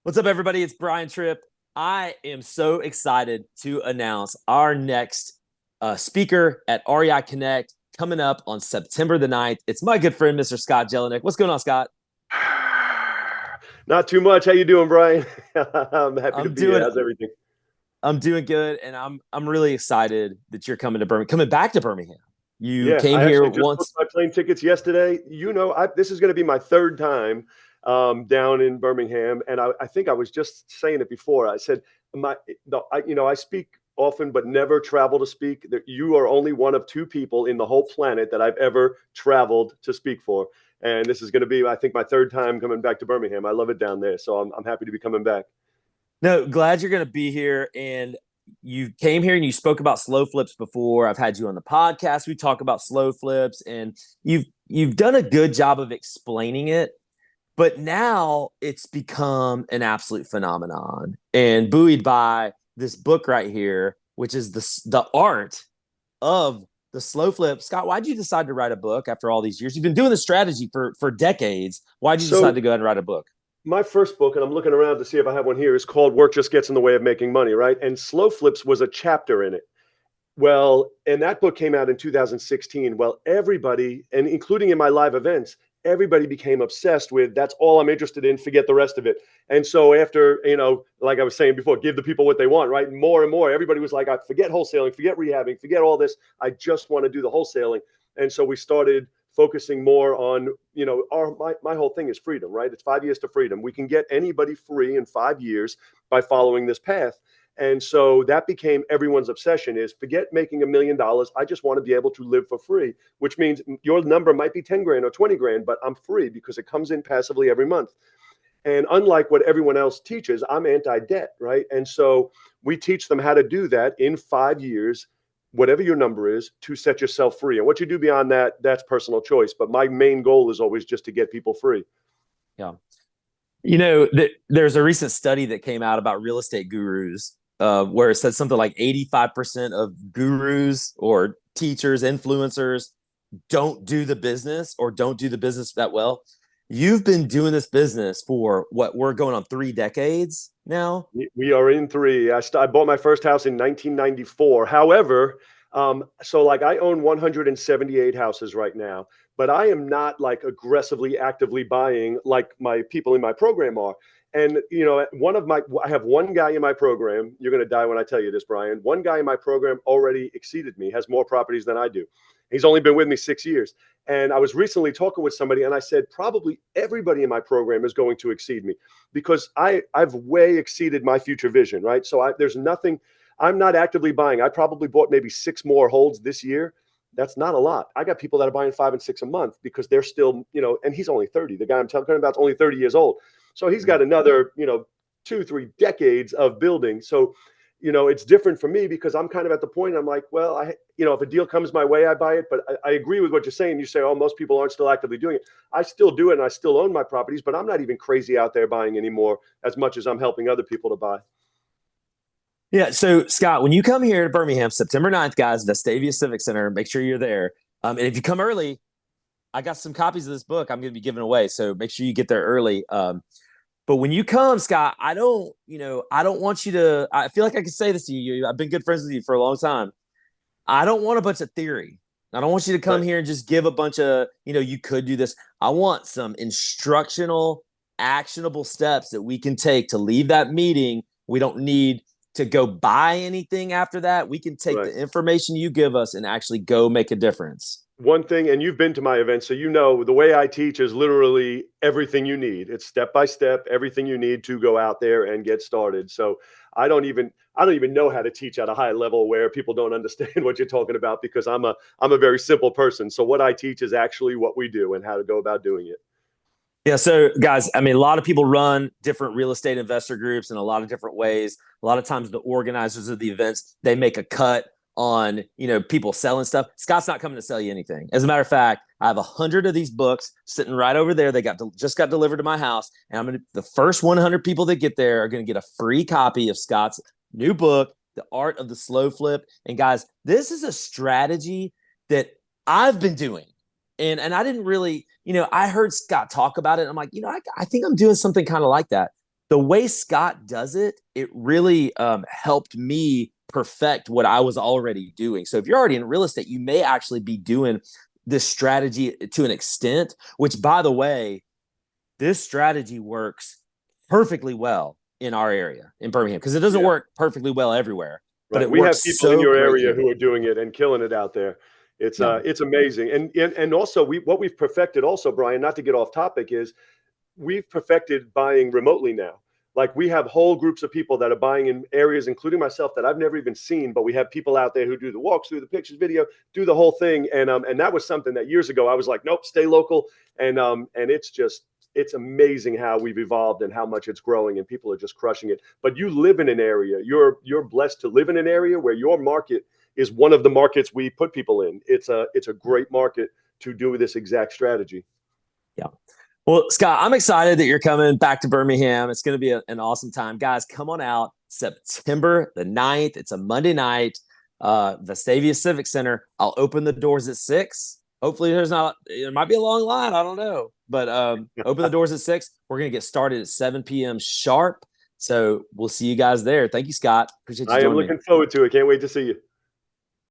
What's up, everybody? It's Brian Trippe. I am so excited to announce our next speaker at REI Connect coming up on September the 9th. It's my good friend, Mr. Scott Jelinek. What's going on, Scott? Not too much. How you doing, Brian? I'm happy to I'm be here. doing How's everything? I'm doing good, and I'm really excited that you're coming back to Birmingham. You Yeah, came I here actually just booked once. my plane tickets yesterday. This is going to be my third time down in Birmingham, and I think I was just saying it before. I said I speak often, but never travel to speak. That you are only one of two people in the whole planet that I've ever traveled to speak for, and this is going to be, I think, my third time coming back to Birmingham. I love it down there, so I'm happy to be coming back. No, glad you're going to be here. And you came here and you spoke about slow flips before. I've had you on the podcast. We talk about slow flips, and you've done a good job of explaining it. But now it's become an absolute phenomenon and buoyed by this book right here, which is the art of the slow flip. Scott, why'd you decide to write a book after all these years? You've been doing this strategy for decades. Why'd you decide So to go ahead and write a book? my first book, and I'm looking around to see if I have one here, is called Work Just Gets in the Way of Making Money, right? And Slow Flips was a chapter in it. Well, and that book came out in 2016. Well, everybody, and including in my live events, everybody became obsessed with that's all I'm interested in, forget the rest of it. And so after, like I was saying before, give the people what they want, right? And more, everybody was like, I forget wholesaling, forget rehabbing, forget all this. I just want to do the wholesaling. And so we started focusing more on, my whole thing is freedom, right? It's 5 years to freedom. We can get anybody free in 5 years by following this path. And so that became everyone's obsession is forget making $1 million. I just want to be able to live for free, which means your number might be 10 grand or 20 grand, but I'm free because it comes in passively every month. And unlike what everyone else teaches, I'm anti-debt, right? And so we teach them how to do that in 5 years, whatever your number is, to set yourself free. And what you do beyond that, that's personal choice. But my main goal is always just to get people free. Yeah. There's a recent study that came out about real estate gurus, where it said something like 85% of gurus or teachers, influencers don't do the business or don't do the business that well. You've been doing this business for what we're going on 3 decades now. We are in three. I bought my first house in 1994. However, so like I own 178 houses right now, but I am not like aggressively, actively buying like my people in my program are. And I have one guy in my program. You're going to die when I tell you this, Brian. One guy in my program already exceeded me, has more properties than I do. He's only been with me 6 years. And I was recently talking with somebody and I said, probably everybody in my program is going to exceed me because I've way exceeded my future vision, right? So there's nothing, I'm not actively buying. I probably bought maybe 6 more holds this year. That's not a lot. I got people that are buying 5 and 6 a month because they're still, and he's only 30. The guy I'm talking about is only 30 years old. So he's got another, 2, 3 decades of building. So, it's different for me because I'm kind of at the point I'm like, well, if a deal comes my way, I buy it. But I agree with what you're saying. You say, oh, most people aren't still actively doing it. I still do it and I still own my properties, but I'm not even crazy out there buying anymore as much as I'm helping other people to buy. Yeah. So, Scott, when you come here to Birmingham, September 9th, guys, Vestavia Civic Center, make sure you're there. And if you come early, I got some copies of this book I'm going to be giving away. So make sure you get there early. But when you come, Scott, I don't want you to, I feel like I can say this to you. I've been good friends with you for a long time. I don't want a bunch of theory. I don't want you to come Right. here and just give a bunch of, you could do this. I want some instructional, actionable steps that we can take to leave that meeting. We don't need to go buy anything after that. We can take Right. the information you give us and actually go make a difference. One thing, and you've been to my events, so the way I teach is literally everything you need. It's step by step, everything you need to go out there and get started. So I don't even know how to teach at a high level where people don't understand what you're talking about because I'm a very simple person. So what I teach is actually what we do and how to go about doing it. Yeah. So, guys, I mean, a lot of people run different real estate investor groups in a lot of different ways. A lot of times, the organizers of the events they make a cut on people selling stuff. Scott's not coming to sell you anything. As a matter of fact, I have 100 of these books sitting right over there. They just got delivered to my house, and the first 100 people that get there are going to get a free copy of Scott's new book, The Art of the Slow Flip. And guys, this is a strategy that I've been doing. And I didn't really, I heard Scott talk about it. And I'm like, I think I'm doing something kind of like that. the way Scott does it, it really helped me perfect what I was already doing. So if you're already in real estate, you may actually be doing this strategy to an extent, which, by the way, this strategy works perfectly well in our area in Birmingham, because it doesn't work perfectly well everywhere, but Right. it We have works people in so your great area here. who are doing it and killing it out there. Yeah. It's amazing. And also what we've perfected also, Brian, not to get off topic, is we've perfected buying remotely now. Like we have whole groups of people that are buying in areas, including myself, that I've never even seen, but we have people out there who do the walks, through the pictures, video, do the whole thing. And that was something that years ago I was like, nope, stay local. And it's amazing how we've evolved and how much it's growing, and people are just crushing it. But you live in an area, you're blessed to live in an area where your market is one of the markets we put people in. It's a great market to do this exact strategy. Yeah. Well, Scott, I'm excited that you're coming back to Birmingham. It's going to be an awesome time. Guys, come on out September the 9th. It's a Monday night, Vestavia Civic Center. I'll open the doors at 6. Hopefully there might be a long line. I don't know. But open the doors at 6. We're going to get started at 7 p.m. sharp. So we'll see you guys there. Thank you, Scott. Appreciate you I am joining me. looking forward to it. Can't wait to see you.